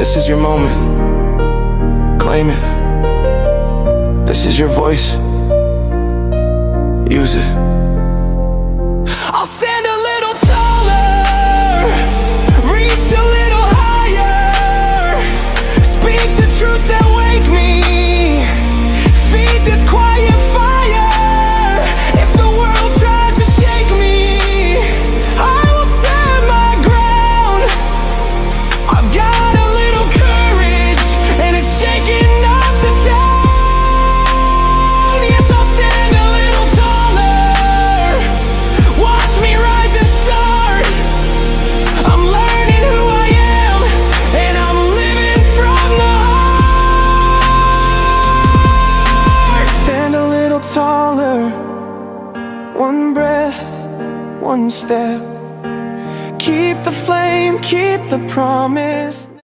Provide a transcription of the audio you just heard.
This is your moment. Claim it. This is your voice. Use it. I'll stand a little taller, reach a little higher, speak the truths that wake me, feed this quiet fire. If the world tries to shake me, I will stand my ground. I've got a little courage, and it's shaking up the town. Yes, I'll stand a little taller, watch me rise and start. I'm learning who I am, and I'm living from the heart. Stand a little taller, one breath, one step. Keep the flame, keep the promise.